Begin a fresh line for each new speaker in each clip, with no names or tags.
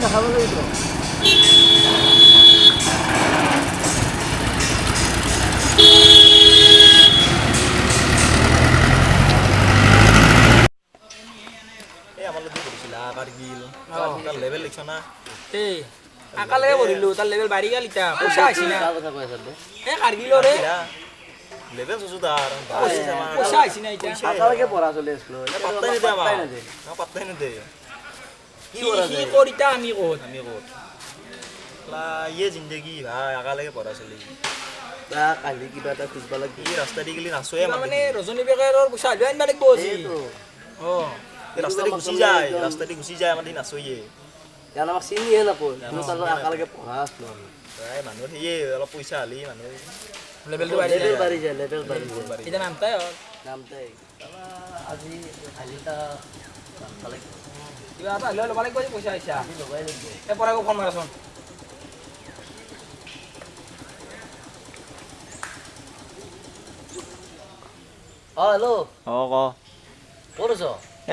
দেখাব লাগিব
এই আমাৰ লগত কৰিছিল কাৰ্গিল তাৰ লেভেল লিখছ না
এই আকালে বৰিলো তাৰ লেভেল বাঢ়ি গেল ইটা পইচা আইছি না এই কাৰ্গিলৰে
লেভেল চুচু তাৰ
পইচা আইছি না ইটা
আকালৈকে পঢ়া চলি আছিল
পাত্তাই নিদিয়ে
কি কৰিতা আমি ক'ত
আমি ক'ত ইয়ে জিন্দগী ভাই আকালৈকে পঢ়া চলি
তাক আহি কিবা এটা খুজিব লাগিব
ই ৰাস্তা দি গেলি নাচোৱে
মানে ৰজনী বেকাৰৰ পইচা আলবা আনবা লাগিব আজি
ৰাস্তা দি গুচি যায় আমাৰ দি নাচয়ে
ইয়াত আমাক চিনিহে নাপায় কিন্তু তাৰ আকালৈকে পঢ়া আছিলোঁ আমি
মানুহৰ সেয়ে অলপ পইচা হ'লে মানুহ
লেভেলটো
লেভেল বাঢ়ি যায় লেভেল বাঢ়ি যায়
এতিয়া নামতাই হ'ল
নামটাই আজি আহি তা নামটা লাগিব
কিবা এটা হ'লেও ল'ব লাগিব আজি পইচা আইছা
আজি ল'বই লাগিব
এই পৰাকো ফোন মাৰাচোন
হেল্ল'
ক
ক'ত আছ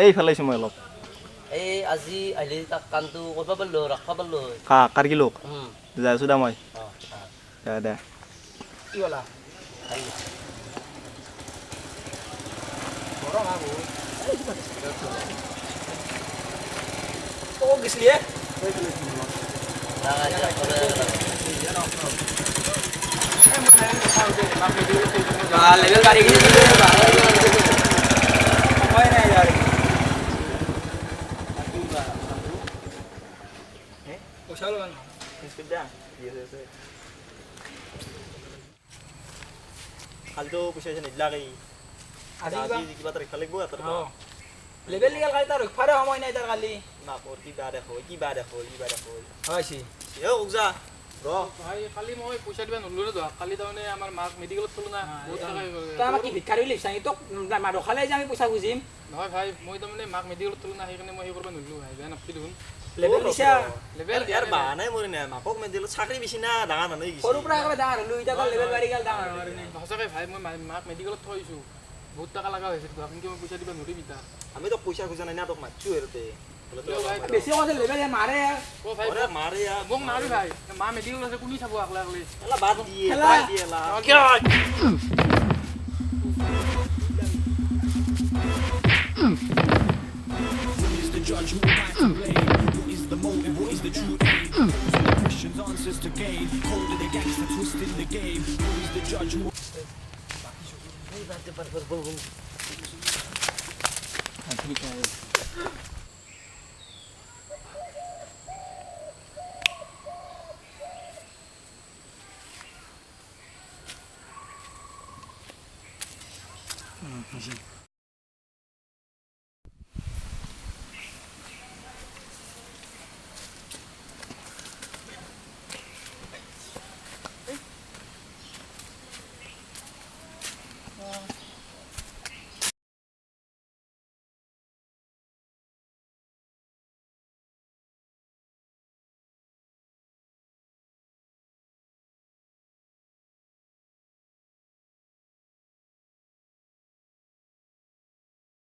এইফালে আহিছোঁ মই অলপ
এই আজি আহিলে তাক কামটো কৰিব পাৰিলোঁ ৰাখিব পাৰিলোঁ
কাৰ্গিলক যাই আছোঁ দে মই দে
কি ক'লা গৰম আবু ক'ত গৈছিলি লেভেল বাঢ়ি গৈছে সময় নাই যাৰ পইচা ল'বা না
কালিতো পইচা নিদিলাকেই
আজি
কিবা এটা ৰাখিব লাগিব এটা
লেভেল লিগাল কালি তাৰ ৰখাৰে সময় নাই তাৰ কালি
মাকৰ কিবা দেখো
হয়ছি
যা
ভাই কালি মই পইচা দিবা নললো তো কালি তাৰমানে আমাৰ মাক মেডিকেলত থলো না বহুত টাকা
তই আমাক কি ভিক্ষাৰী বুলি ভাবিছা তোক ৰখালে যে আমি পইচা খুজিম
নহয় ভাই মই তাৰমানে মাক মেডিকেলত থলো না সেইকাৰণে মই সেই কৰিব নললো ভাই বেয়া নাপাবি দেখোন
লেভেল দিছা
লেভেল
ইয়াৰ বাহানাই মোৰ নাই মাকক মেডিকেলত চাকৰি বেছি না ডাঙৰ মানুহ হৈ
সৰুৰ
গৈছে
পৰা একেবাৰে ডাঙৰ হ'লো এতিয়া তাৰ লেভেল বাঢ়ি গ'ল ডাঙৰ হোৱাৰ কাৰণে
সঁচাকৈ ভাই মই মাক মেডিকেলত থৈছোঁ বহুত টকা লগা হৈছে তো আপুনি মই পইচা দিবা নোৱাৰিম এতিয়া
আমি তোক পইচা খোজা নাই না তোক মাতছো হেৰতে
বেছি কৈছে লেভেল মাৰে
অ' ভাই
মাৰে
মোক মাৰি ভাই মা মেডিকেলত আছে কোনে চাব আকলা আকলি
বাদ দিয়ে
খেলা।
Is the judge who will have to blame? What is the motive? What is the true aim? Questions, answers to gain. Colder the gangster twisting the game. Who is the judge who